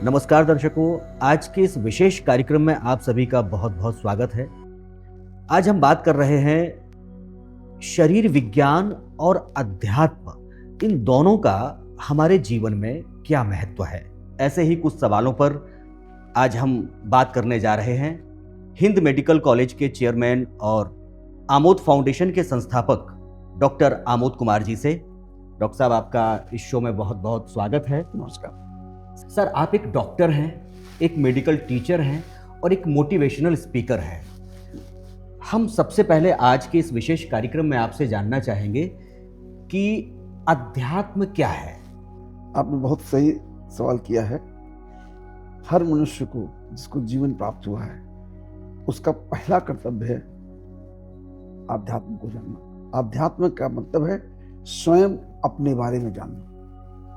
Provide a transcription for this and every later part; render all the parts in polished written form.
नमस्कार दर्शकों, आज के इस विशेष कार्यक्रम में आप सभी का बहुत बहुत स्वागत है। आज हम बात कर रहे हैं शरीर विज्ञान और अध्यात्म, इन दोनों का हमारे जीवन में क्या महत्व है। ऐसे ही कुछ सवालों पर आज हम बात करने जा रहे हैं हिंद मेडिकल कॉलेज के चेयरमैन और आमोद फाउंडेशन के संस्थापक डॉक्टर आमोद कुमार जी से। डॉक्टर साहब, आपका इस शो में बहुत बहुत स्वागत है। नमस्कार सर, आप एक डॉक्टर हैं, एक मेडिकल टीचर हैं और एक मोटिवेशनल स्पीकर हैं। हम सबसे पहले आज के इस विशेष कार्यक्रम में आपसे जानना चाहेंगे कि अध्यात्म क्या है। आपने बहुत सही सवाल किया है। हर मनुष्य को जिसको जीवन प्राप्त हुआ है उसका पहला कर्तव्य है आध्यात्म को जानना। आध्यात्म का मतलब है स्वयं अपने बारे में जानना।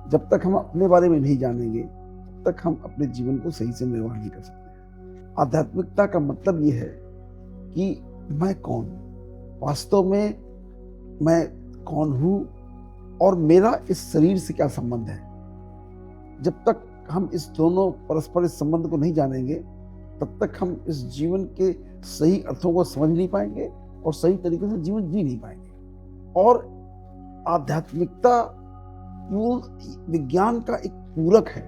जब तक हम अपने बारे में नहीं जानेंगे तब तक हम अपने जीवन को सही से निर्वाह नहीं कर सकते। आध्यात्मिकता का मतलब ये है कि मैं कौन हूँ, वास्तव में मैं कौन हूँ और मेरा इस शरीर से क्या संबंध है। जब तक हम इस दोनों परस्पर इस संबंध को नहीं जानेंगे तब तक हम इस जीवन के सही अर्थों को समझ नहीं पाएंगे और सही तरीके से जीवन जी नहीं पाएंगे। और आध्यात्मिकता विज्ञान का एक पूरक है,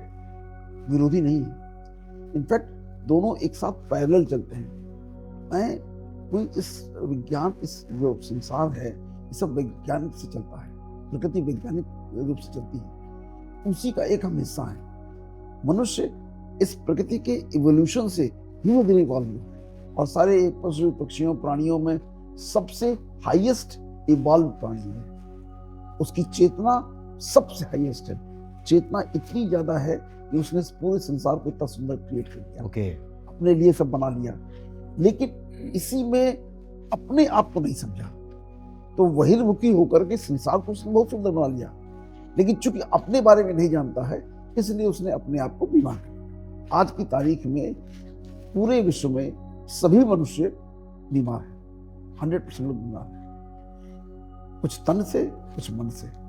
विरोधी नहीं है। इनफैक्ट दोनों एक साथ पैरेलल चलते हैं। मैं कोई इस विज्ञान, इस जो संसार है, ये सब वैज्ञानिक से चलता है, प्रकृति वैज्ञानिक रूप से चलती है, उसी का एक हम हिस्सा है। मनुष्य इस प्रकृति के इवोल्यूशन से धीरे धीरे इवॉल्व हुआ है और सारे पशु पक्षियों प्राणियों में सबसे हाईएस्ट इवॉल्व प्राणी है। उसकी चेतना सबसे हाईएस्ट है। चेतना इतनी ज्यादा है कि उसने पूरे संसार को इतना सुंदर क्रिएट कर दिया, अपने लिए सब बना लिया। लेकिन इसी में अपने आप को नहीं समझा तो बहिर्मुखी होकर के संसार को उसने बहुत सुंदर बना लिया। लेकिन चूंकि अपने बारे में नहीं जानता है इसलिए उसने अपने आप को बीमार कर दिया। आज की तारीख में पूरे विश्व में सभी मनुष्य बीमार है, 100% लोग बीमार है, कुछ तन से कुछ मन से।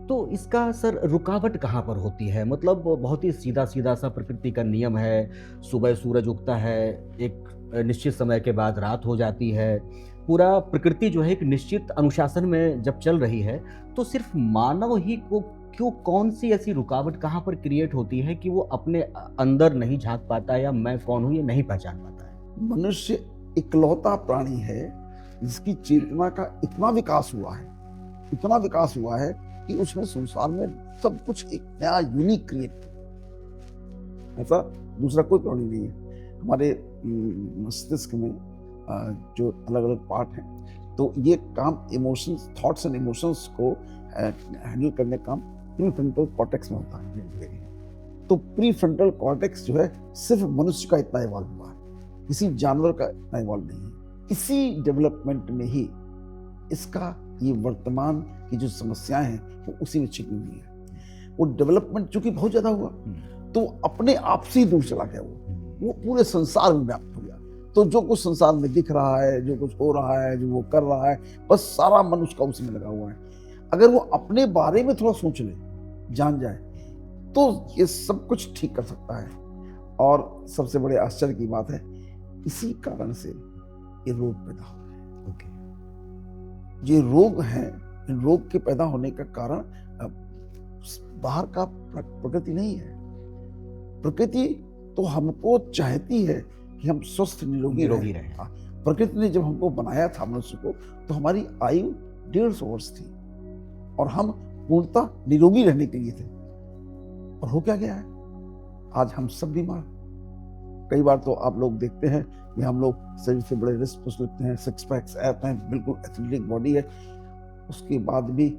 तो इसका सर रुकावट कहाँ पर होती है? मतलब बहुत ही सीधा सीधा सा प्रकृति का नियम है। सुबह सूरज उगता है, एक निश्चित समय के बाद रात हो जाती है। पूरा प्रकृति जो है एक निश्चित अनुशासन में जब चल रही है तो सिर्फ मानव ही को क्यों, कौन सी ऐसी रुकावट कहाँ पर क्रिएट होती है कि वो अपने अंदर नहीं झांक पाता या मैं कौन हूँ ये नहीं पहचान पाता है? मनुष्य इकलौता प्राणी है जिसकी चेतना का इतना विकास हुआ है कि उसने संसार में सब कुछ एक नया यूनिक क्रिएट किया। ऐसा दूसरा कोई प्राणी नहीं है। हमारे मस्तिष्क में जो अलग अलग पार्ट हैं, तो ये काम इमोशंस, थॉट्स एंड इमोशंस को हैंडल करने का काम प्रीफ्रंटल कॉर्टेक्स में होता है। तो प्रीफ्रंटल कॉर्टेक्स जो है सिर्फ मनुष्य का इतना इवॉल्व हुआ है, किसी जानवर का इतना इवॉल्व नहीं है। इसी डेवलपमेंट में ही इसका ये वर्तमान की जो समस्याएं हैं वो उसी में छिपी हुई है। वो डेवलपमेंट चूंकि बहुत ज्यादा हुआ तो अपने आप से ही दूर चला गया, वो पूरे संसार में व्याप्त हो गया। तो जो कुछ संसार में दिख रहा है, जो कुछ हो रहा है, जो वो कर रहा है, बस सारा मन उसका उसी में लगा हुआ है। अगर वो अपने बारे में थोड़ा सोच ले, जान जाए, तो ये सब कुछ ठीक कर सकता है। और सबसे बड़े आश्चर्य की बात है, इसी कारण से ये रोग पैदा हो रहे हैं। ये रोग है, इन रोग के पैदा होने का कारण बाहर का प्रकृति नहीं है। प्रकृति तो हमको चाहती है कि हम स्वस्थ निरोगी रहें। प्रकृति ने जब हमको बनाया था मनुष्य को तो हमारी आयु 150 वर्ष थी और हम पूर्णतः निरोगी रहने के लिए थे। और हो क्या गया है, आज हम सब बीमार। कई बार तो आप लोग देखते हैं कि हम लोग शरीर से बड़े रिस्ट पुस्ट लगते हैं, सिक्स पैक्स ऐप हैं, बिल्कुल एथलेटिक बॉडी है, उसके बाद भी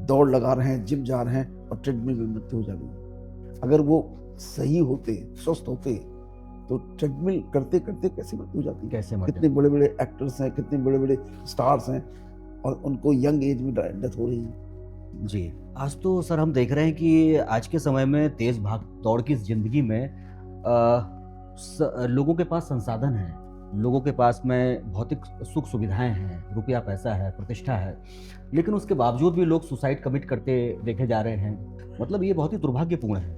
दौड़ लगा रहे हैं, जिम जा रहे हैं और ट्रेडमिल में मृत्यु हो जा रही है। अगर वो सही होते, स्वस्थ होते तो ट्रेडमिल करते करते कैसे मृत्यु हो जाती? कितने बड़े बड़े एक्टर्स हैं, कितने बड़े बड़े स्टार्स हैं और उनको यंग एज में डेथ हो रही है। जी, आज तो सर हम देख रहे हैं कि आज के समय में तेज भाग दौड़ की जिंदगी में लोगों के पास संसाधन है, लोगों के पास में भौतिक सुख सुविधाएं हैं, रुपया पैसा है, प्रतिष्ठा है, लेकिन उसके बावजूद भी लोग सुसाइड कमिट करते देखे जा रहे हैं। मतलब ये बहुत ही दुर्भाग्यपूर्ण है।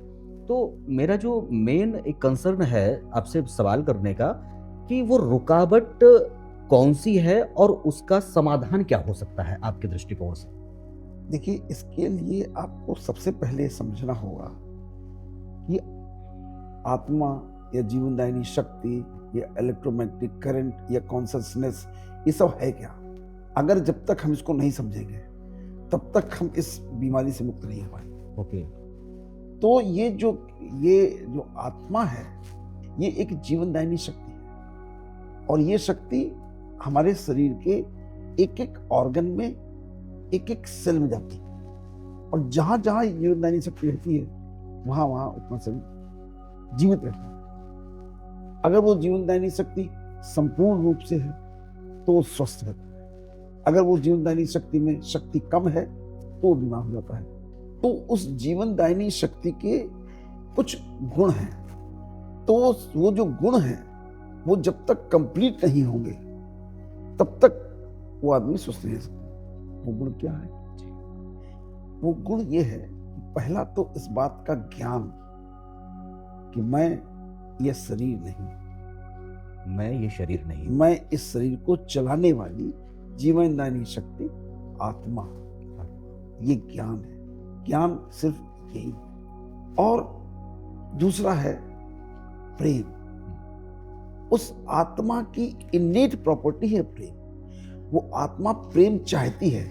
तो मेरा जो मेन एक कंसर्न है आपसे सवाल करने का कि वो रुकावट कौन सी है और उसका समाधान क्या हो सकता है आपके दृष्टिकोण से? देखिए, इसके लिए आपको सबसे पहले समझना होगा कि आत्मा या जीवनदायिनी शक्ति या इलेक्ट्रोमैग्नेटिक करंट या कॉन्शसनेस ये सब है क्या। अगर जब तक हम इसको नहीं समझेंगे तब तक हम इस बीमारी से मुक्त नहीं हो पाएंगे। ओके। तो ये जो आत्मा है ये एक जीवनदायिनी शक्ति है और ये शक्ति हमारे शरीर के एक एक ऑर्गन में एक एक सेल में जाती है और जहां जहां जीवनदायिनी शक्ति रहती है वहां वहां उतना शरीर जीवित रहता है। अगर वो जीवनदायिनी शक्ति संपूर्ण रूप से है तो वो स्वस्थ रहता है, अगर वो जीवनदायिनी शक्ति में शक्ति कम है तो वो बीमार हो जाता है। तो उस जीवनदायिनी शक्ति के कुछ गुण हैं, तो वो जो गुण हैं वो जब तक कंप्लीट नहीं होंगे तब तक वो आदमी स्वस्थ नहीं रह सकता। वो गुण क्या है? वो गुण ये है, पहला तो इस बात का ज्ञान कि मैं ये शरीर नहीं, मैं ये शरीर नहीं, मैं इस शरीर को चलाने वाली जीवनदायिनी शक्ति आत्मा, ये ज्ञान है। ज्ञान सिर्फ यही। और दूसरा है प्रेम। उस आत्मा की इनेट प्रॉपर्टी है प्रेम। वो आत्मा प्रेम चाहती है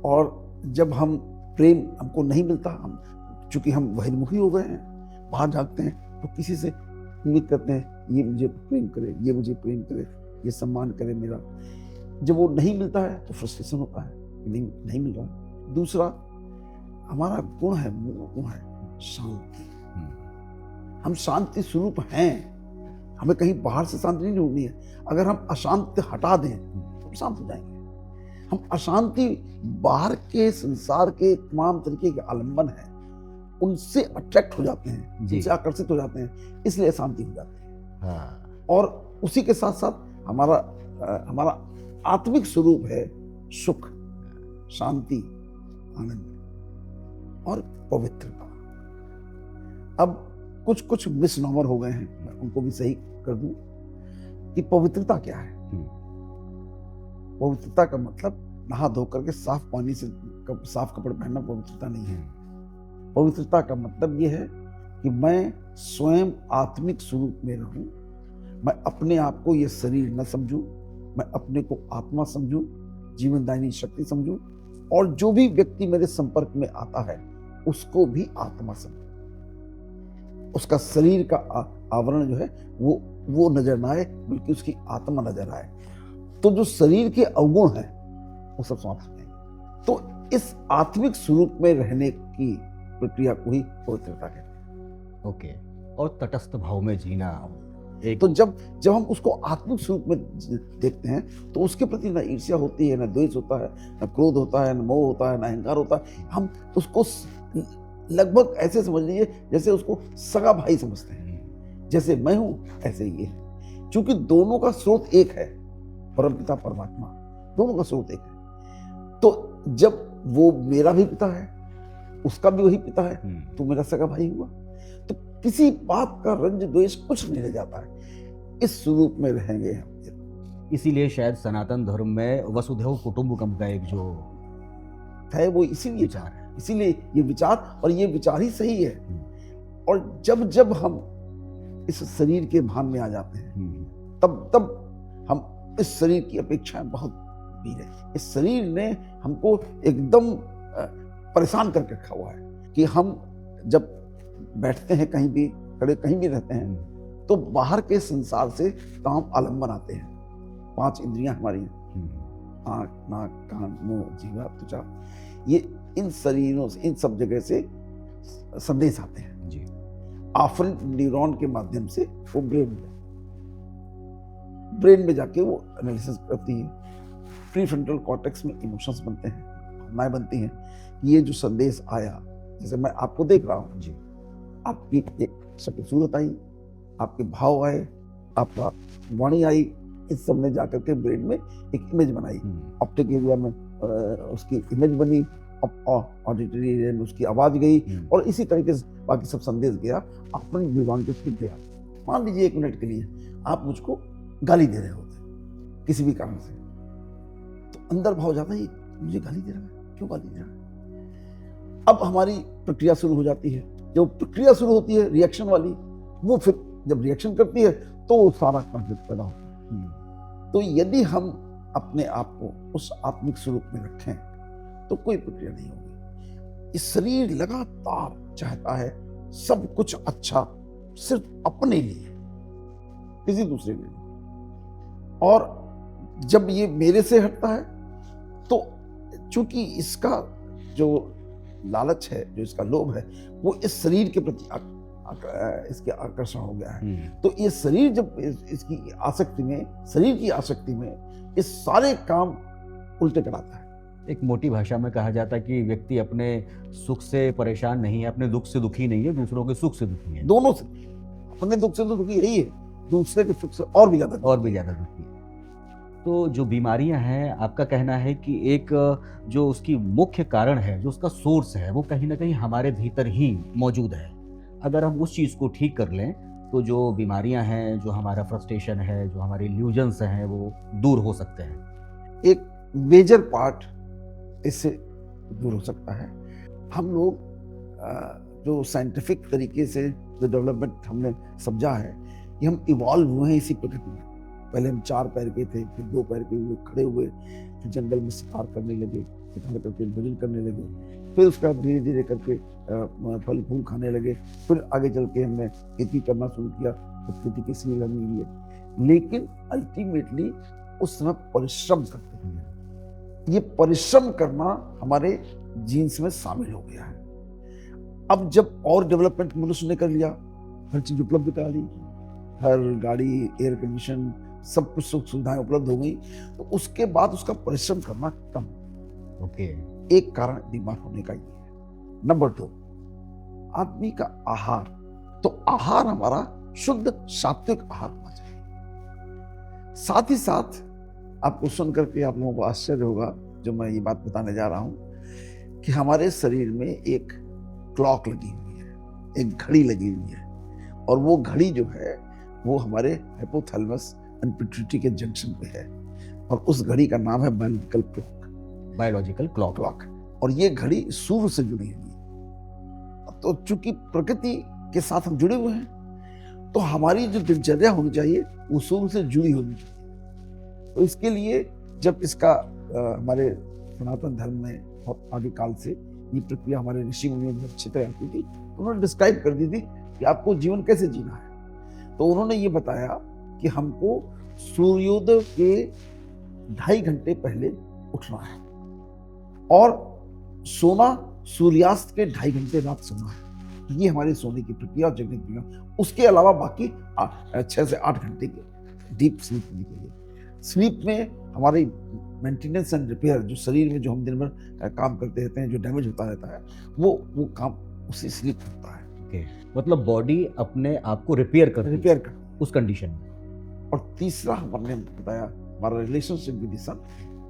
और जब हम प्रेम हमको नहीं मिलता, हम चूंकि हम बहिर्मुखी हो गए हैं, बाहर जाते हैं तो किसी से उम्मीद करते हैं ये मुझे प्रेम करे, ये मुझे प्रेम करे, ये सम्मान करे मेरा। जब वो नहीं मिलता है तो फ्रस्ट्रेशन होता है, नहीं मिल रहा। दूसरा हमारा गुण है, मूल गुण है शांति। हम शांति स्वरूप हैं, हमें कहीं बाहर से शांति नहीं ढूंढनी है। अगर हम अशांति हटा दें तो हम शांत हो जाएंगे। हम अशांति बाहर के संसार के तमाम तरीके के आलंबन हैं उनसे अट्रैक्ट हो जाते हैं, उनसे आकर्षित हो जाते हैं, इसलिए अशांति हो जाती है। हाँ। और उसी के साथ साथ हमारा आत्मिक स्वरूप है सुख, शांति, आनंद और पवित्रता। अब कुछ मिसनॉमर हो गए हैं, मैं उनको भी सही कर दूं कि पवित्रता क्या है। पवित्रता का मतलब नहा धो करके साफ पानी से साफ कपड़े पहनना पवित्रता नहीं है। पवित्रता का मतलब यह है कि मैं स्वयं आत्मिक स्वरूप में रहूं, मैं अपने आप को यह शरीर न समझूं, मैं अपने को आत्मा समझूं, जीवनदायिनी शक्ति समझूं और जो भी व्यक्ति मेरे संपर्क में आता है उसको भी आत्मा समझूं। उसका शरीर का आवरण जो है वो नजर ना आए, बल्कि उसकी आत्मा नजर आए। तो जो शरीर के अवगुण है वो सब समाप्त हो जाएंगे। तो इस आत्मिक स्वरूप में रहने की प्रक्रिया को ही पवित्रता कहते हैं। ओके। और तटस्थ भाव में जीना एक। तो जब हम उसको आत्मिक स्वरूप में देखते हैं तो उसके प्रति ना ईर्ष्या होती है, ना द्वेष होता है, ना क्रोध होता है, ना मोह होता है, ना अहंकार होता है। हम उसको लगभग ऐसे समझ लीजिए जैसे उसको सगा भाई समझते हैं। जैसे मैं हूं ऐसे ये है, क्योंकि दोनों का स्रोत एक है, परमपिता परमात्मा, दोनों का स्रोत एक है। तो जब वो मेरा भी पिता है, उसका भी वही पिता है, तो मेरा सगा भाई हुआ। तो किसी बात का रंज द्वेष कुछ नहीं रह जाता है, इस स्वरूप में रहेंगे हम। इसीलिए शायद सनातन धर्म में वसुधैव कुटुंबकम का एक जो है वो इसीलिए विचार है, इसीलिए ये विचार, और ये विचार ही सही है। और जब हम इस शरीर के भान में आ जाते हैं तब हम इस शरीर की अपेक्षाएं बहुत वीर है। इस शरीर ने हमको एकदम परेशान करके रखा हुआ है कि हम जब बैठते हैं कहीं भी, खड़े कहीं भी रहते हैं तो बाहर के संसार से तमाम आलम्बन आते हैं। 5 इंद्रियां हमारी हैं, आँख, नाक, कान, मुंह, जीवा, त्वचा, ये इन शरीरों से, इन सब जगह से संदेश आते हैं जी। आफरेंट न्यूरॉन के माध्यम से वो ब्रेन में जाके वो एनालिसिस करती है। प्रीफ्रंटल कॉर्टेक्स में इमोशंस बनते हैं, भावनाएं बनती हैं। ये जो संदेश आया, जैसे मैं आपको देख रहा हूँ जी, आपकी एक शक्ल सूरत आई, आपके भाव आए, आपका वाणी आई, इस सब ने जाकर के ब्रेन में एक इमेज बनाई। ऑप्टिक एरिया में उसकी इमेज बनी, ऑडिटरी में उसकी आवाज गई और इसी तरीके से बाकी सब संदेश गया, अपनी जुबान पे फिर गया। मान लीजिए 1 मिनट के लिए आप मुझको गाली दे रहे होते किसी भी कारण से, तो अंदर भाव जाता है मुझे गाली दे रहा है, क्यों गाली दे रहा है। अब हमारी प्रक्रिया शुरू हो जाती है। जब प्रक्रिया शुरू होती है रिएक्शन वाली, वो फिर जब रिएक्शन करती है तो वो सारा कॉन्फ्लिक्ट पैदा होता है। तो यदि हम अपने आप को उस आत्मिक स्वरूप में रखें तो कोई प्रक्रिया नहीं होगी। इस शरीर लगातार चाहता है सब कुछ अच्छा सिर्फ अपने लिए, किसी दूसरे के लिए। और जब ये मेरे से हटता है तो चूंकि इसका जो लालच है, जो इसका लोभ है, वो इस शरीर के प्रति इसके आकर्षण हो गया है। तो ये शरीर जब इसकी आसक्ति में, शरीर की आसक्ति में ये सारे काम उल्टे कराता है। एक मोटी भाषा में कहा जाता है कि व्यक्ति अपने सुख से परेशान नहीं है, अपने दुख से दुखी नहीं है, दूसरों के सुख से दुखी है। दोनों से, अपने दुख से तो दुखी यही है, दूसरे के सुख से और भी ज्यादा दुखी है। तो जो बीमारियां हैं, आपका कहना है कि एक जो उसकी मुख्य कारण है, जो उसका सोर्स है, वो कहीं ना कहीं हमारे भीतर ही मौजूद है। अगर हम उस चीज़ को ठीक कर लें तो जो बीमारियां हैं, जो हमारा फ्रस्ट्रेशन है, जो हमारे इल्यूजन्स हैं, वो दूर हो सकते हैं। एक मेजर पार्ट इससे दूर हो सकता है। हम लोग जो साइंटिफिक तरीके से जो डेवलपमेंट हमने समझा है कि हम इवॉल्व हुए हैं इसी प्रकृति में। पहले हम 4 पैर के थे, फिर 2 पैर के हुए, खड़े हुए, फिर जंगल में शिकार करने लगे, शिकार करके भोजन करने लगे, फिर उसके बाद धीरे धीरे करके फल फूल खाने लगे, फिर आगे चल के हमने खेती करना शुरू किया, तो खेती किसी में लगने लगी। लेकिन अल्टीमेटली उस समय परिश्रम करते हैं। ये परिश्रम करना हमारे जीन्स में शामिल हो गया है। अब जब और डेवलपमेंट मनुष्य ने कर लिया, हर चीज उपलब्ध करा दी, हर गाड़ी, एयर कंडीशन, सब कुछ सुख सुविधाएं उपलब्ध हो गई, तो उसके बाद उसका परिश्रम करना कम। एक कारण बीमार होने का ये है। नंबर 2, आदमी का आहार। तो आहार हमारा शुद्ध सात्विक आहार होना चाहिए। साथ ही साथ आपको सुन करके आप लोगों को आश्चर्य होगा, जो मैं ये बात बताने जा रहा हूं, कि हमारे शरीर में एक क्लॉक लगी हुई है, एक घड़ी लगी हुई है, और वो घड़ी जो है वो हमारे हाइपोथैलेमस एंड पिट्यूटरी के जंक्शन पे है, और उस घड़ी का नाम है बायोलॉजिकल क्लॉक। और ये घड़ी सूर्य से जुड़ी हुई है। तो चूंकि प्रकृति के साथ हम जुड़े हुए हैं, तो हमारी जो दिनचर्या होनी चाहिए वो सूर्य से जुड़ी होनी चाहिए। तो इसके लिए जब इसका हमारे सनातन धर्म में बहुत आगे काल से ये प्रक्रिया हमारे ऋषि मुनियों में अच्छी तरह आती थी, उन्होंने डिस्क्राइब कर दी थी कि आपको जीवन कैसे जीना है। तो उन्होंने ये बताया कि हमको सूर्योदय के 2.5 घंटे पहले उठना है, और सोना सूर्यास्त के 2.5 घंटे बाद सोना है। ये हमारी सोने की प्रक्रिया और जगने की प्रक्रिया। उसके अलावा बाकी 6 से 8 घंटे की डीप स्लीप के लिए। स्लीप में हमारी मेंटेनेंस एंड रिपेयर, जो शरीर में जो हम दिन भर काम करते रहते हैं, जो डैमेज होता रहता है, वो काम उसी स्लीप होता है। मतलब बॉडी अपने आप को रिपेयर कर उस कंडीशन में। और तीसरा हमने बताया हमारा रिलेशनशिप विद द सन,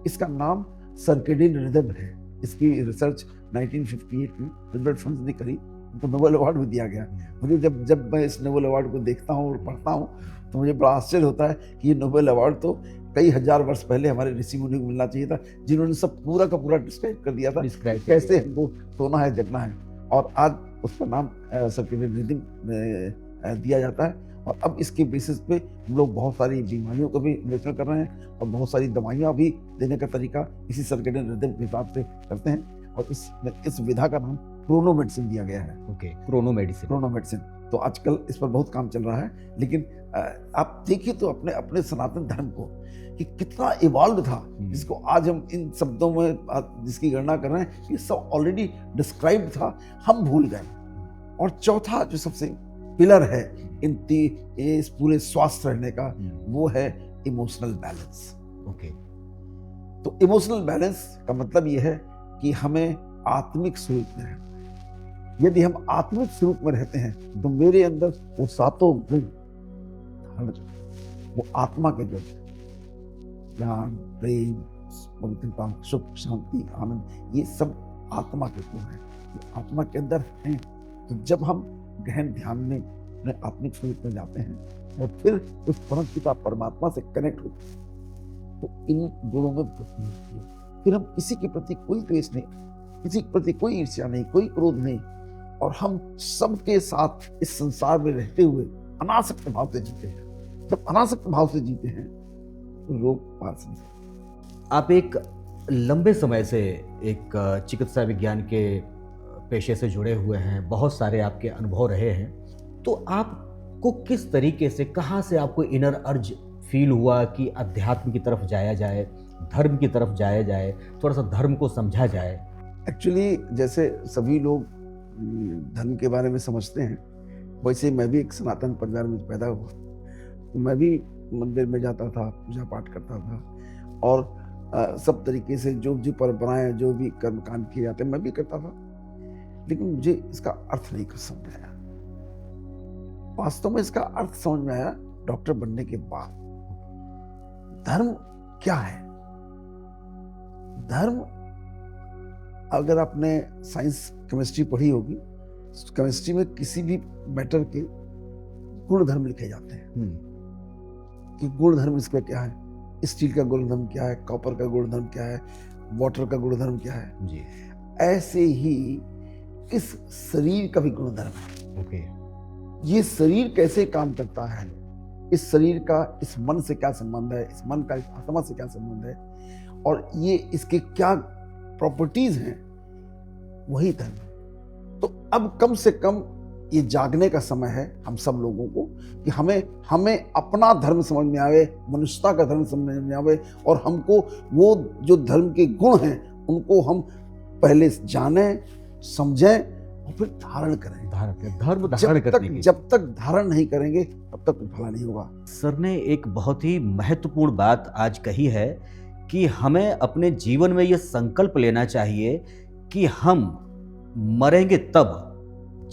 इसका नाम सर्केडियन रिदम है। इसकी रिसर्च 1958 में रिचर्ड फंस ने करी, उनको नोबेल अवार्ड भी दिया गया। मुझे जब मैं इस नोबेल अवार्ड को देखता हूँ और पढ़ता हूँ तो मुझे बड़ा आश्चर्य होता है कि ये नोबेल अवार्ड तो कई हजार वर्ष पहले हमारे ऋषि मुनि को मिलना चाहिए था, जिन्होंने सब पूरा का पूरा डिस्क्राइब कर दिया था कैसे हमको सोना है, जगना है। और आज उसका नाम सर्केडियन रिदम दिया जाता है। और अब इसके बेसिस पे हम लोग बहुत सारी बीमारियों को भी निरीक्षण कर रहे हैं, और बहुत सारी दवाइयाँ भी देने का तरीका इसी सर्केडियन रिदम के हिसाब से करते हैं। और इस विधा का नाम क्रोनो मेडिसिन दिया गया है। Chrono medicine. तो आजकल इस पर बहुत काम चल रहा है। लेकिन आप देखिए तो अपने अपने सनातन धर्म को कि कितना इवॉल्व था, जिसको आज हम इन शब्दों में जिसकी गणना कर रहे हैं, ये सब ऑलरेडी डिस्क्राइब था, हम भूल गए। और चौथा जो सबसे पिलर है इस पूरे स्वास्थ्य रहने का, वो है इमोशनल बैलेंस। तो इमोशनल बैलेंस का मतलब ये है कि हमें आत्मिक स्वरूप में रहना है। यदि हम आत्मिक स्वरूप में रहते हैं तो मेरे अंदर वो 7 गुण, वो आत्मा के जो ज्ञान, प्रेम, पवित्रता, सुख, शांति, आनंद, ये सब आत्मा के गुण हैं, जो आत्मा के अंदर हैं। तो जब हम गहन ध्यान में अपने आत्मिक स्वरूप में जाते हैं और फिर उस परम पिता परमात्मा से कनेक्ट होते हैं, तो इन गुणों में वृद्धि होती है। फिर हम किसी के प्रति कोई द्वेष नहीं, किसी के प्रति कोई ईर्ष्या नहीं, कोई क्रोध नहीं, और हम सबके साथ इस संसार में रहते हुए अनासक्त भाव से जीते हैं। जब अनासक्त भाव से जीते हैं तो रोग पार संसार। आप एक लंबे समय से एक चिकित्सा विज्ञान के पेशे से जुड़े हुए हैं, बहुत सारे आपके अनुभव रहे हैं, तो आपको किस तरीके से, कहाँ से आपको इनर अर्ज फील हुआ कि अध्यात्म की तरफ जाया जाए, धर्म की तरफ जाया जाए, थोड़ा सा धर्म को समझा जाए? एक्चुअली जैसे सभी लोग धर्म के बारे में समझते हैं, वैसे मैं भी एक सनातन परिवार में पैदा हुआ। तो मैं भी मंदिर में जाता था, पूजा पाठ करता था, और सब तरीके से जो जो परंपराएं, जो भी कर्म कांड किए जाते मैं भी करता था। लेकिन मुझे इसका अर्थ नहीं समझ में आया। वास्तव में इसका अर्थ समझ में आया डॉक्टर बनने के बाद। धर्म क्या है? धर्म, अगर आपने साइंस केमिस्ट्री पढ़ी होगी, केमिस्ट्री में किसी भी मैटर के गुण धर्म लिखे जाते हैं कि गुण धर्म इसमें क्या है, स्टील का गुण धर्म क्या है, कॉपर का गुण धर्म क्या है, वाटर का गुण धर्म क्या है जी। ऐसे ही इस शरीर का भी गुण धर्म है। ओके। ये शरीर कैसे काम करता है, इस शरीर का इस मन से क्या संबंध है, इस मन का इस आत्मा से क्या संबंध है, और ये इसके क्या प्रॉपर्टीज हैं, वही धर्म है। तो अब कम से कम ये जागने का समय है हम सब लोगों को कि हमें अपना धर्म समझ में आवे, मनुष्यता का धर्म समझ में आवे, और हमको वो जो धर्म के गुण हैं उनको हम पहले जानें, समझें और फिर धारण करें। धर्म धारण करने की। जब तक धारण नहीं करेंगे तब तक भला नहीं होगा। सर ने एक बहुत ही महत्वपूर्ण बात आज कही है कि हमें अपने जीवन में ये संकल्प लेना चाहिए कि हम मरेंगे तब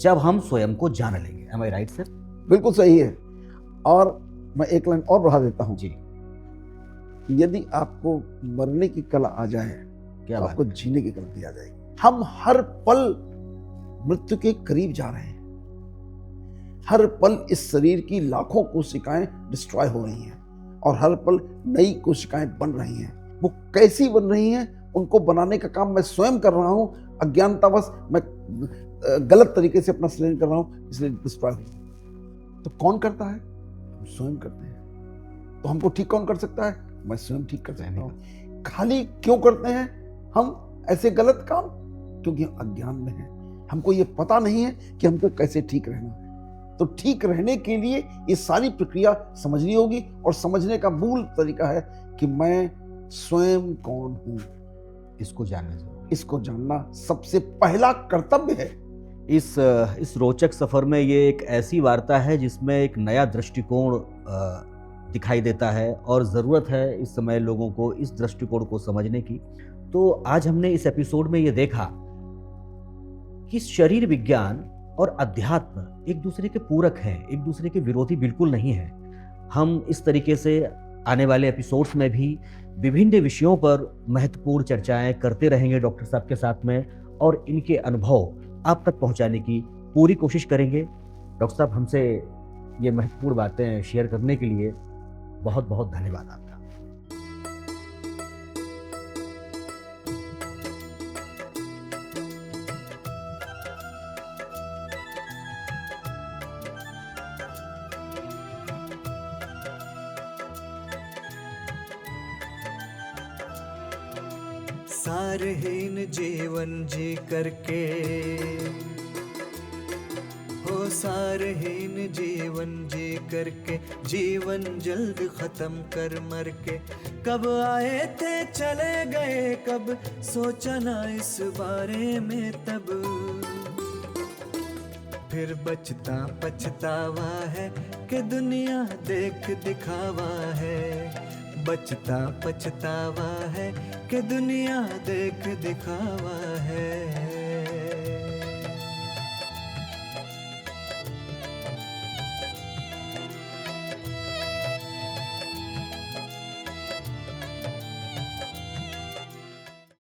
जब हम स्वयं को जान लेंगे। Am I right, sir? बिल्कुल सही है। और मैं एक लाइन और बढ़ा देता हूं जी। यदि आपको मरने की कला आ जाए, क्या तो आपको जीने की कला भी आ जाएगी। हम हर पल मृत्यु के करीब जा रहे हैं। हर पल इस शरीर की लाखों कोशिकाएं डिस्ट्रॉय हो रही हैं, और हर पल नई कोशिकाएं बन रही हैं। वो कैसी बन रही हैं, उनको बनाने का काम मैं स्वयं कर रहा हूं। अज्ञानतावश मैं गलत तरीके से अपना सृजन कर रहा हूं, इसलिए डिस्ट्रॉय हुई। तो कौन करता है? हम स्वयं करते हैं। तो हमको ठीक कौन कर सकता है? मैं स्वयं ठीक कर सकता हूं। खाली क्यों करते हैं हम ऐसे गलत काम? क्योंकि हम अज्ञान में हैं। हमको ये पता नहीं है कि हमको कैसे ठीक रहना है। तो ठीक रहने के लिए ये सारी प्रक्रिया समझनी होगी, और समझने का मूल तरीका है कि मैं स्वयं कौन हूं। इसको जानना जरूरी। इसको जानना सबसे पहला कर्तव्य है। इस रोचक सफर में ये एक ऐसी वार्ता है जिसमें एक नया दृष्टिकोण दिखाई देता है, और ज़रूरत है इस समय लोगों को इस दृष्टिकोण को समझने की। तो आज हमने इस एपिसोड में ये देखा कि शरीर विज्ञान और अध्यात्म एक दूसरे के पूरक हैं, एक दूसरे के विरोधी बिल्कुल नहीं है। हम इस तरीके से आने वाले एपिसोड्स में भी विभिन्न विषयों पर महत्वपूर्ण चर्चाएं करते रहेंगे डॉक्टर साहब के साथ में, और इनके अनुभव आप तक पहुंचाने की पूरी कोशिश करेंगे। डॉक्टर साहब, हमसे ये महत्वपूर्ण बातें शेयर करने के लिए बहुत बहुत धन्यवाद आपका। सारहीन जीवन जी करके हो, सारहीन जीवन जी करके जीवन जल्द खत्म कर मर के। कब आए थे चले गए, कब सोचा ना इस बारे में तब। फिर बचता पछतावा है कि दुनिया देख दिखावा है। बचता पछतावा है कि दुनिया देख दिखावा है।